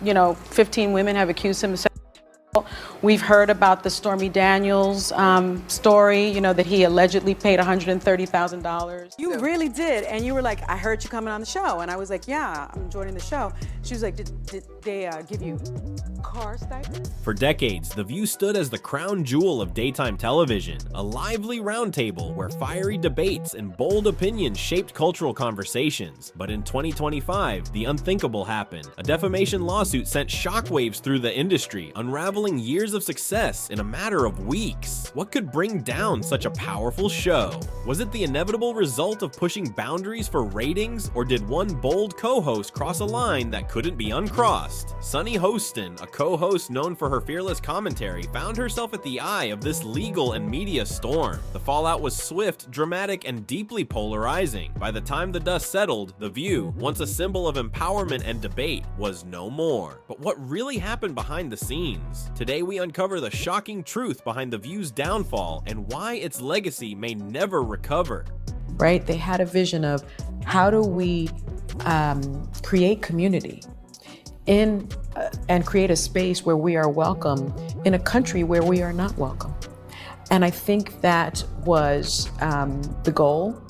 15 women have accused him of sexual assault. We've heard about the Stormy Daniels story, that he allegedly paid $130,000. You really did, and you were like, I heard you coming on the show, and I was like, yeah, I'm joining the show. She was like, did they give you car stipend? For decades, The View stood as the crown jewel of daytime television, a lively roundtable where fiery debates and bold opinions shaped cultural conversations. But in 2025, the unthinkable happened. A defamation lawsuit sent shockwaves through the industry, unraveling years of success in a matter of weeks. What could bring down such a powerful show? Was it the inevitable result of pushing boundaries for ratings, or did one bold co-host cross a line that couldn't be uncrossed? Sunny Hostin, a co-host known for her fearless commentary, found herself at the eye of this legal and media storm. The fallout was swift, dramatic, and deeply polarizing. By the time the dust settled, The View, once a symbol of empowerment and debate, was no more. But what really happened behind the scenes? Today we uncover the shocking truth behind The View's downfall and why its legacy may never recover. Right? They had a vision of how do we create community and create a space where we are welcome in a country where we are not welcome. And I think that was the goal,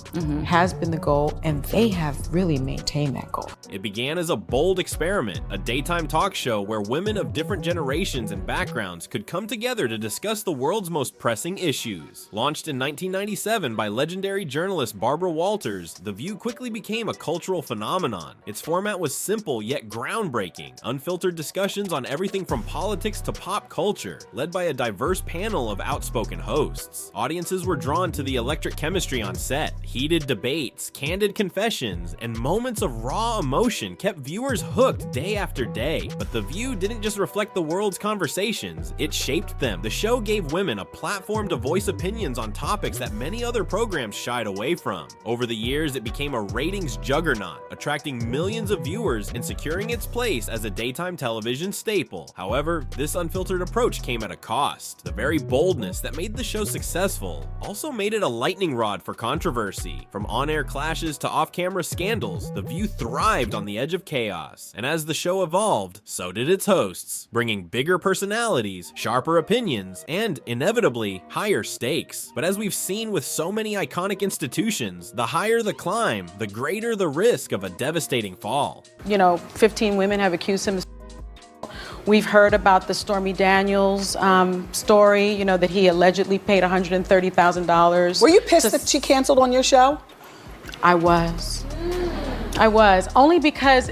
has been the goal, and they have really maintained that goal. It began as a bold experiment, a daytime talk show where women of different generations and backgrounds could come together to discuss the world's most pressing issues. Launched in 1997 by legendary journalist Barbara Walters, The View quickly became a cultural phenomenon. Its format was simple yet groundbreaking, unfiltered discussions on everything from politics to pop culture, led by a diverse panel of outspoken hosts. Audiences were drawn to the electric chemistry on set. Heated debates, candid confessions, and moments of raw emotion kept viewers hooked day after day. But The View didn't just reflect the world's conversations, it shaped them. The show gave women a platform to voice opinions on topics that many other programs shied away from. Over the years, it became a ratings juggernaut, attracting millions of viewers and securing its place as a daytime television staple. However, this unfiltered approach came at a cost. The very boldness that made the show successful also made it a lightning rod for controversy. From on-air clashes to off-camera scandals, The View thrived on the edge of chaos. And as the show evolved, so did its hosts, bringing bigger personalities, sharper opinions, and, inevitably, higher stakes. But as we've seen with so many iconic institutions, the higher the climb, the greater the risk of a devastating fall. 15 women have accused him of sexual assault. We've heard about the Stormy Daniels story, that he allegedly paid $130,000. Were you pissed that she canceled on your show? I was. Only because,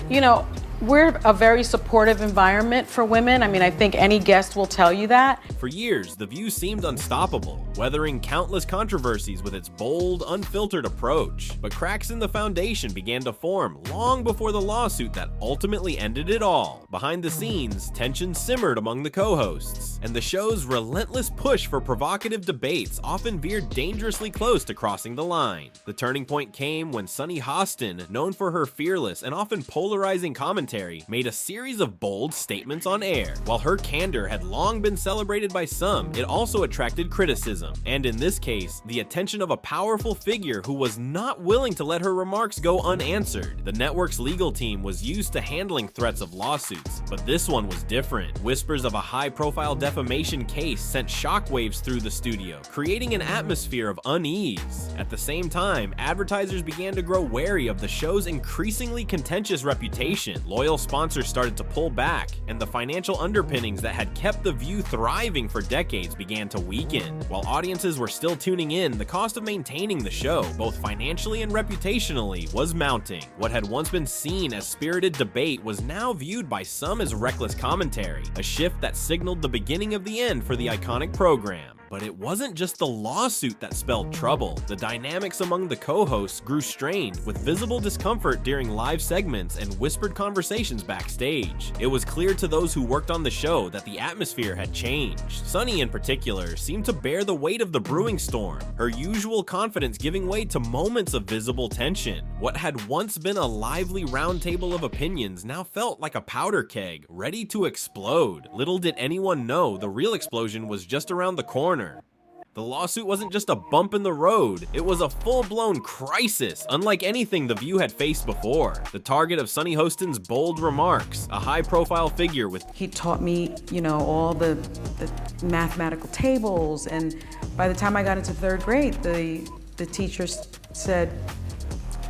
we're a very supportive environment for women. I think any guest will tell you that. For years, The View seemed unstoppable, weathering countless controversies with its bold, unfiltered approach. But cracks in the foundation began to form long before the lawsuit that ultimately ended it all. Behind the scenes, tension simmered among the co-hosts, and the show's relentless push for provocative debates often veered dangerously close to crossing the line. The turning point came when Sunny Hostin, known for her fearless and often polarizing commentary, made a series of bold statements on air. While her candor had long been celebrated by some, it also attracted criticism, and in this case, the attention of a powerful figure who was not willing to let her remarks go unanswered. The network's legal team was used to handling threats of lawsuits, but this one was different. Whispers of a high-profile defamation case sent shockwaves through the studio, creating an atmosphere of unease. At the same time, advertisers began to grow wary of the show's increasingly contentious reputation. Loyal sponsors started to pull back, and the financial underpinnings that had kept The View thriving for decades began to weaken. While audiences were still tuning in, the cost of maintaining the show, both financially and reputationally, was mounting. What had once been seen as spirited debate was now viewed by some as reckless commentary, a shift that signaled the beginning of the end for the iconic program. But it wasn't just the lawsuit that spelled trouble. The dynamics among the co-hosts grew strained, with visible discomfort during live segments and whispered conversations backstage. It was clear to those who worked on the show that the atmosphere had changed. Sunny, in particular, seemed to bear the weight of the brewing storm, her usual confidence giving way to moments of visible tension. What had once been a lively roundtable of opinions now felt like a powder keg, ready to explode. Little did anyone know the real explosion was just around the corner. The The lawsuit wasn't just a bump in the road, it was a full-blown crisis, unlike anything The View had faced before. The target of Sunny Hostin's bold remarks, a high-profile figure with He taught me, all the mathematical tables, and by the time I got into 3rd grade, the teacher said,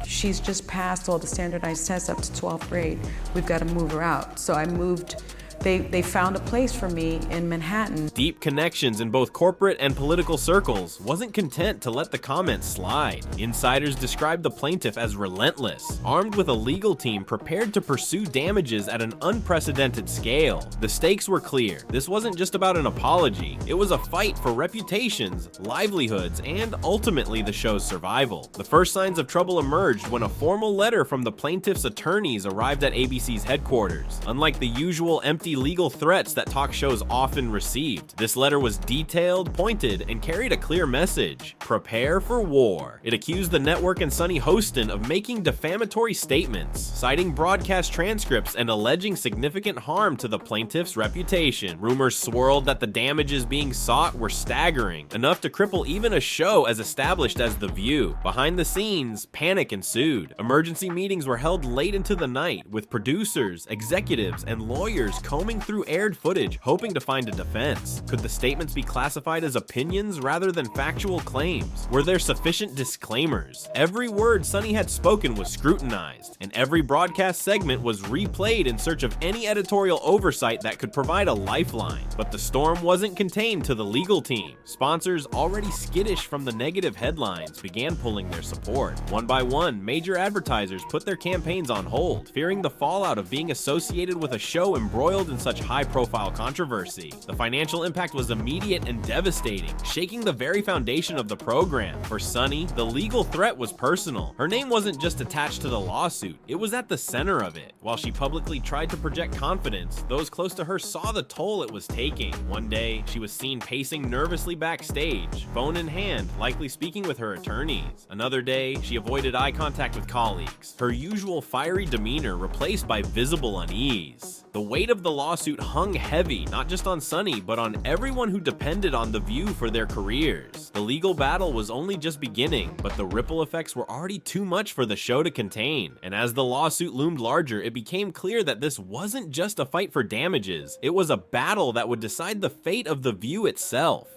she's just passed all the standardized tests up to 12th grade. We've got to move her out. So I moved. They found a place for me in Manhattan. deep connections in both corporate and political circles, wasn't content to let the comments slide. Insiders described the plaintiff as relentless, armed with a legal team prepared to pursue damages at an unprecedented scale. The stakes were clear. This wasn't just about an apology. It was a fight for reputations, livelihoods, and ultimately the show's survival. The first signs of trouble emerged when a formal letter from the plaintiff's attorneys arrived at ABC's headquarters. Unlike the usual empty legal threats that talk shows often received, this letter was detailed, pointed, and carried a clear message: prepare for war. It accused the network and Sunny Hostin of making defamatory statements, citing broadcast transcripts and alleging significant harm to the plaintiff's reputation. Rumors swirled that the damages being sought were staggering, enough to cripple even a show as established as The View. Behind the scenes, panic ensued. Emergency meetings were held late into the night, with producers, executives, and lawyers combing through aired footage, hoping to find a defense. Could the statements be classified as opinions rather than factual claims? Were there sufficient disclaimers? Every word Sunny had spoken was scrutinized, and every broadcast segment was replayed in search of any editorial oversight that could provide a lifeline. But the storm wasn't contained to the legal team. Sponsors, already skittish from the negative headlines, began pulling their support. One by one, major advertisers put their campaigns on hold, fearing the fallout of being associated with a show embroiled in such high-profile controversy. The financial impact was immediate and devastating, shaking the very foundation of the program. For Sunny, the legal threat was personal. Her name wasn't just attached to the lawsuit, it was at the center of it. While she publicly tried to project confidence, those close to her saw the toll it was taking. One day, she was seen pacing nervously backstage, phone in hand, likely speaking with her attorneys. Another day, she avoided eye contact with colleagues, her usual fiery demeanor replaced by visible unease. The weight of the lawsuit hung heavy, not just on Sunny, but on everyone who depended on The View for their careers. The legal battle was only just beginning, but the ripple effects were already too much for the show to contain. And as the lawsuit loomed larger, it became clear that this wasn't just a fight for damages. It was a battle that would decide the fate of The View itself.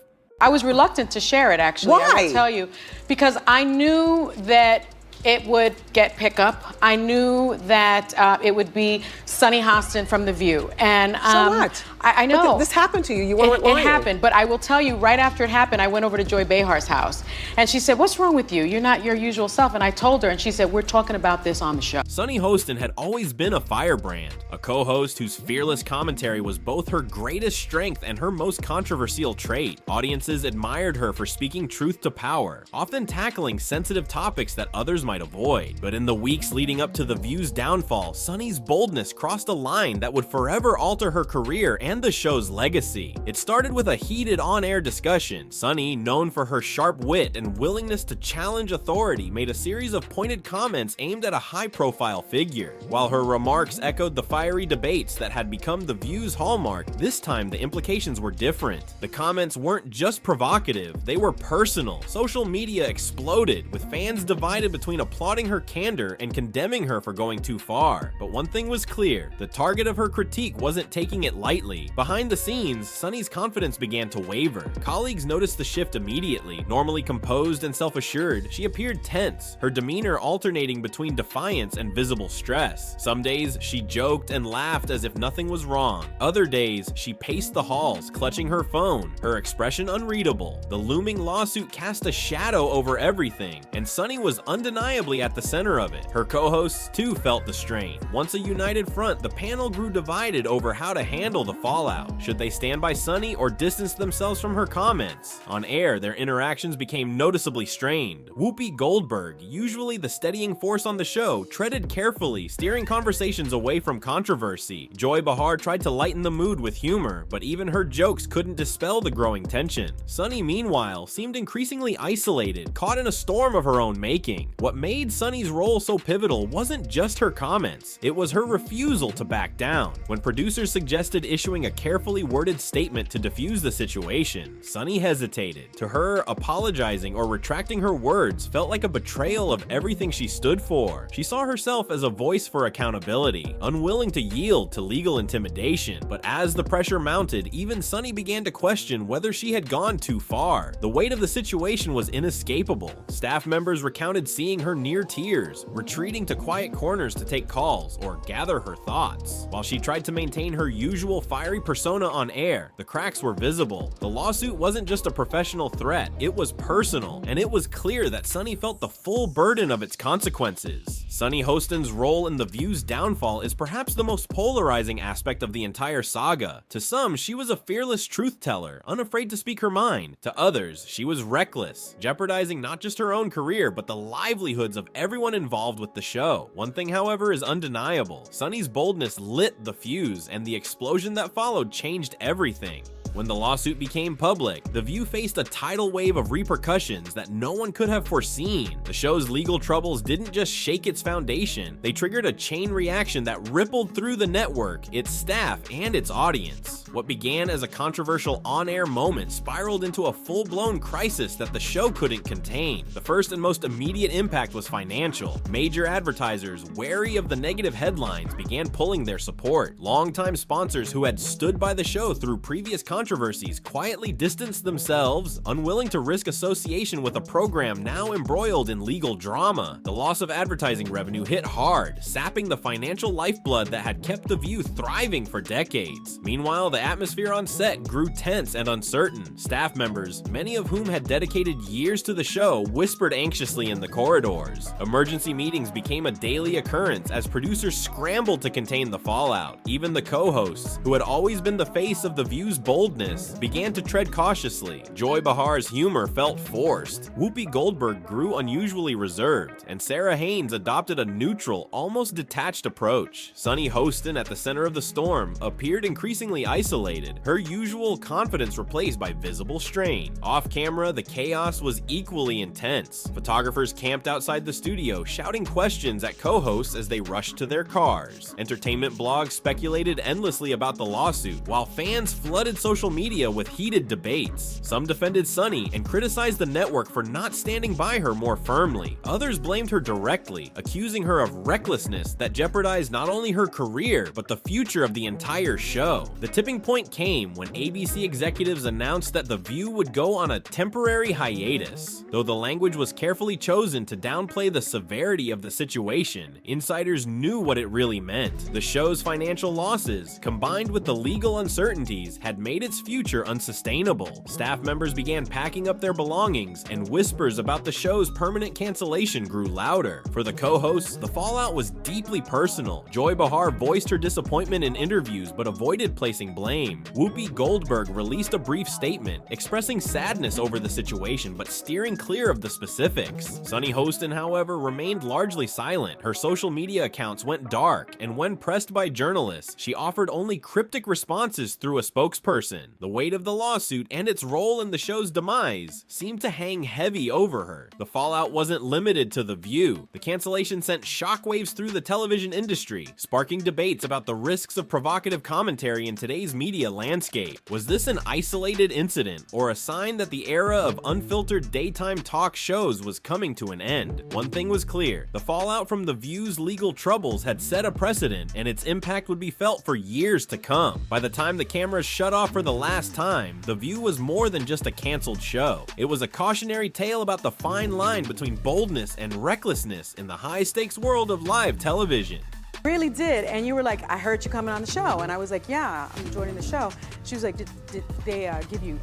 I was reluctant to share it, actually. Why? I will tell you, because I knew that it would get pickup. I knew that it would be Sunny Hostin from The View. And So what? I know. But this happened to you. You weren't It lying. happened, but I will tell you, right after it happened, I went over to Joy Behar's house. And she said, "What's wrong with you? You're not your usual self." And I told her, and she said, "We're talking about this on the show." Sunny Hostin had always been a firebrand, a co-host whose fearless commentary was both her greatest strength and her most controversial trait. Audiences admired her for speaking truth to power, often tackling sensitive topics that others might avoid. But in the weeks leading up to The View's downfall, Sunny's boldness crossed a line that would forever alter her career and the show's legacy. It started with a heated on-air discussion. Sunny, known for her sharp wit and willingness to challenge authority, made a series of pointed comments aimed at a high-profile figure. While her remarks echoed the fiery debates that had become The View's hallmark, this time the implications were different. The comments weren't just provocative, they were personal. Social media exploded, with fans divided between applauding her candor and condemning her for going too far. But one thing was clear, the target of her critique wasn't taking it lightly. Behind the scenes, Sunny's confidence began to waver. Colleagues noticed the shift immediately. Normally composed and self-assured, she appeared tense, her demeanor alternating between defiance and visible stress. Some days, she joked and laughed as if nothing was wrong. Other days, she paced the halls, clutching her phone, her expression unreadable. The looming lawsuit cast a shadow over everything, and Sunny was undeniably at the center of it. Her co-hosts too felt the strain. Once a united front, the panel grew divided over how to handle the fallout. Should they stand by Sunny or distance themselves from her comments? On air, their interactions became noticeably strained. Whoopi Goldberg, usually the steadying force on the show, treaded carefully, steering conversations away from controversy. Joy Behar tried to lighten the mood with humor, but even her jokes couldn't dispel the growing tension. Sunny, meanwhile, seemed increasingly isolated, caught in a storm of her own making. What What made Sunny's role so pivotal wasn't just her comments, it was her refusal to back down. When producers suggested issuing a carefully worded statement to defuse the situation, Sunny hesitated. To her, apologizing or retracting her words felt like a betrayal of everything she stood for. She saw herself as a voice for accountability, unwilling to yield to legal intimidation. But as the pressure mounted, even Sunny began to question whether she had gone too far. The weight of the situation was inescapable. Staff members recounted seeing her near tears, retreating to quiet corners to take calls or gather her thoughts. While she tried to maintain her usual fiery persona on air, the cracks were visible. The lawsuit wasn't just a professional threat, it was personal, and it was clear that Sunny felt the full burden of its consequences. Sunny Hostin's role in The View's downfall is perhaps the most polarizing aspect of the entire saga. To some, she was a fearless truth teller, unafraid to speak her mind. To others, she was reckless, jeopardizing not just her own career, but the livelihoods of everyone involved with the show. One thing, however, is undeniable. Sunny's boldness lit the fuse, and the explosion that followed changed everything. When the lawsuit became public, The View faced a tidal wave of repercussions that no one could have foreseen. The show's legal troubles didn't just shake its foundation, they triggered a chain reaction that rippled through the network, its staff, and its audience. What began as a controversial on-air moment spiraled into a full-blown crisis that the show couldn't contain. The first and most immediate impact was financial. Major advertisers, wary of the negative headlines, began pulling their support. Longtime sponsors who had stood by the show through previous controversies quietly distanced themselves, unwilling to risk association with a program now embroiled in legal drama. The loss of advertising revenue hit hard, sapping the financial lifeblood that had kept The View thriving for decades. Meanwhile, the atmosphere on set grew tense and uncertain. Staff members, many of whom had dedicated years to the show, whispered anxiously in the corridors. Emergency meetings became a daily occurrence as producers scrambled to contain the fallout. Even the co-hosts, who had always been the face of The View's boldness, began to tread cautiously. Joy Behar's humor felt forced. Whoopi Goldberg grew unusually reserved, and Sarah Haynes adopted a neutral, almost detached approach. Sunny Hostin, at the center of the storm, appeared increasingly isolated, her usual confidence replaced by visible strain. Off camera, the chaos was equally intense. Photographers camped outside the studio, shouting questions at co-hosts as they rushed to their cars. Entertainment blogs speculated endlessly about the lawsuit, while fans flooded social media with heated debates. Some defended Sunny and criticized the network for not standing by her more firmly. Others blamed her directly, accusing her of recklessness that jeopardized not only her career, but the future of the entire show. The tipping point came when ABC executives announced that The View would go on a temporary hiatus. Though the language was carefully chosen to downplay the severity of the situation, insiders knew what it really meant. The show's financial losses, combined with the legal uncertainties, had made its future unsustainable. Staff members began packing up their belongings, and whispers about the show's permanent cancellation grew louder. For the co-hosts, the fallout was deeply personal. Joy Behar voiced her disappointment in interviews but avoided placing blame. Whoopi Goldberg released a brief statement, expressing sadness over the situation but steering clear of the specifics. Sunny Hostin, however, remained largely silent. Her social media accounts went dark, and when pressed by journalists, she offered only cryptic responses through a spokesperson. The weight of the lawsuit and its role in the show's demise seemed to hang heavy over her. The fallout wasn't limited to The View. The cancellation sent shockwaves through the television industry, sparking debates about the risks of provocative commentary in today's media landscape. Was this an isolated incident, or a sign that the era of unfiltered daytime talk shows was coming to an end? One thing was clear: the fallout from The View's legal troubles had set a precedent, and its impact would be felt for years to come. By the time the cameras shut off for the last time, The View was more than just a canceled show. It was a cautionary tale about the fine line between boldness and recklessness in the high-stakes world of live television. Really did. And you were like, I heard you coming on the show. And I was like, yeah, I'm joining the show. She was like, did they give you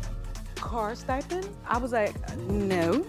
car stipend? I was like, no.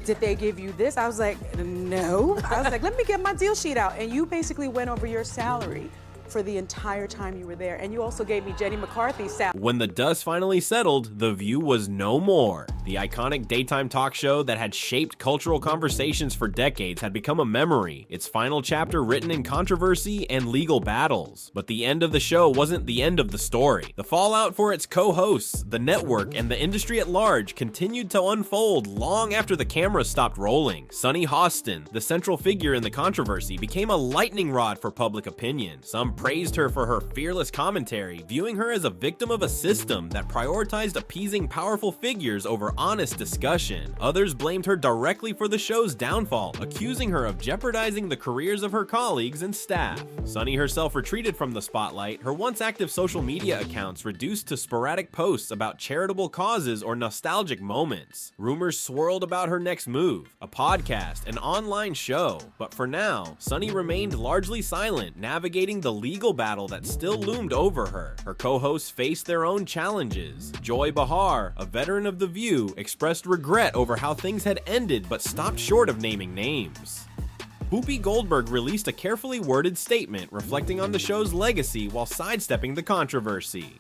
Did they give you this? I was like, no. I was like, let me get my deal sheet out. And you basically went over your salary for the entire time you were there. And you also gave me Jenny McCarthy's sound. When the dust finally settled, The View was no more. The iconic daytime talk show that had shaped cultural conversations for decades had become a memory, its final chapter written in controversy and legal battles. But the end of the show wasn't the end of the story. The fallout for its co-hosts, the network, and the industry at large continued to unfold long after the cameras stopped rolling. Sunny Hostin, the central figure in the controversy, became a lightning rod for public opinion. Some praised her for her fearless commentary, viewing her as a victim of a system that prioritized appeasing powerful figures over honest discussion. Others blamed her directly for the show's downfall, accusing her of jeopardizing the careers of her colleagues and staff. Sunny herself retreated from the spotlight, her once active social media accounts reduced to sporadic posts about charitable causes or nostalgic moments. Rumors swirled about her next move, a podcast, an online show. But for now, Sunny remained largely silent, navigating the legal battle that still loomed over her. Her co-hosts faced their own challenges. Joy Behar, a veteran of The View, expressed regret over how things had ended but stopped short of naming names. Whoopi Goldberg released a carefully worded statement reflecting on the show's legacy while sidestepping the controversy.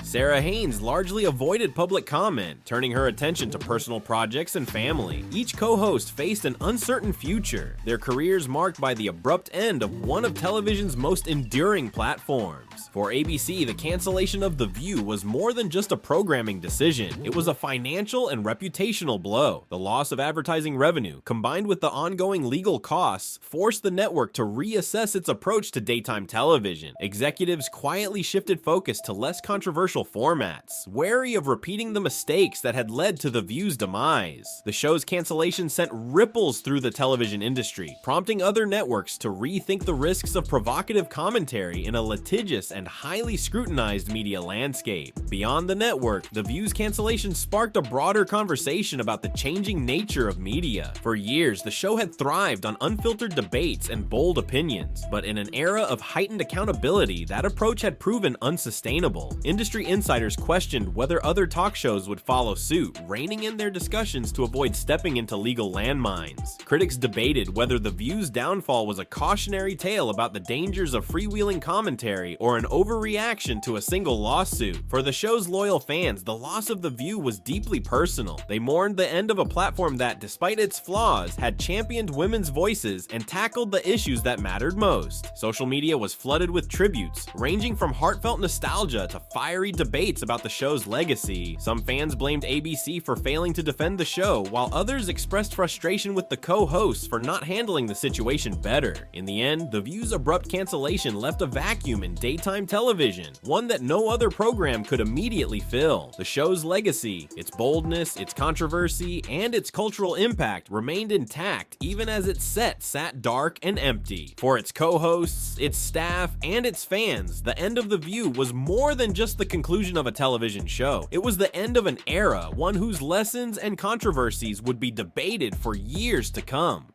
Sarah Haynes largely avoided public comment, turning her attention to personal projects and family. Each co-host faced an uncertain future, their careers marked by the abrupt end of one of television's most enduring platforms. For ABC, the cancellation of The View was more than just a programming decision. It was a financial and reputational blow. The loss of advertising revenue, combined with the ongoing legal costs, forced the network to reassess its approach to daytime television. Executives quietly shifted focus to less controversial formats, wary of repeating the mistakes that had led to The View's demise. The show's cancellation sent ripples through the television industry, prompting other networks to rethink the risks of provocative commentary in a litigious and highly scrutinized media landscape. Beyond the network, The View's cancellation sparked a broader conversation about the changing nature of media. For years, the show had thrived on unfiltered debates and bold opinions, but in an era of heightened accountability, that approach had proven unsustainable. Industry insiders questioned whether other talk shows would follow suit, reining in their discussions to avoid stepping into legal landmines. Critics debated whether The View's downfall was a cautionary tale about the dangers of freewheeling commentary or an overreaction to a single lawsuit. For the show's loyal fans, the loss of The View was deeply personal. They mourned the end of a platform that, despite its flaws, had championed women's voices and tackled the issues that mattered most. Social media was flooded with tributes, ranging from heartfelt nostalgia to fiery debates about the show's legacy. Some fans blamed ABC for failing to defend the show, while others expressed frustration with the co-hosts for not handling the situation better. In the end, The View's abrupt cancellation left a vacuum in daytime television, one that no other program could immediately fill. The show's legacy, its boldness, its controversy, and its cultural impact remained intact even as its set sat dark and empty. For its co-hosts, its staff, and its fans, the end of The View was more than just the conclusion of a television show. It was the end of an era, one whose lessons and controversies would be debated for years to come.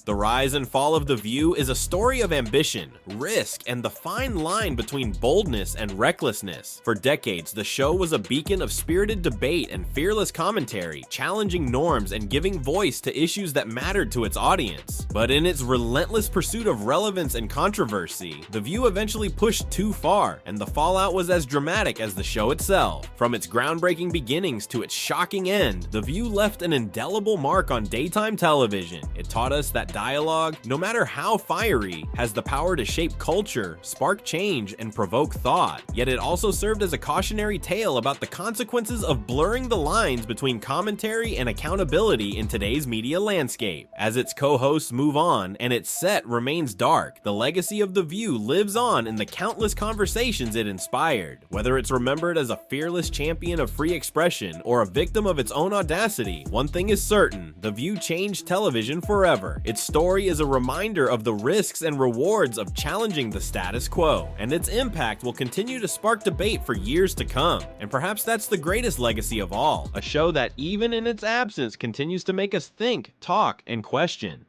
The rise and fall of The View is a story of ambition, risk, and the fine line between boldness and recklessness. For decades, the show was a beacon of spirited debate and fearless commentary, challenging norms and giving voice to issues that mattered to its audience. But in its relentless pursuit of relevance and controversy, The View eventually pushed too far, and the fallout was as dramatic as the show itself. From its groundbreaking beginnings to its shocking end, The View left an indelible mark on daytime television. It taught us that dialogue, no matter how fiery, has the power to shape culture, spark change, and provoke thought. Yet it also served as a cautionary tale about the consequences of blurring the lines between commentary and accountability in today's media landscape. As its co-hosts move on and its set remains dark, the legacy of The View lives on in the countless conversations it inspired. Whether it's remembered as a fearless champion of free expression or a victim of its own audacity, one thing is certain: The View changed television forever. Its story is a reminder of the risks and rewards of challenging the status quo, and its impact will continue to spark debate for years to come. And perhaps that's the greatest legacy of all, a show that even in its absence continues to make us think, talk, and question.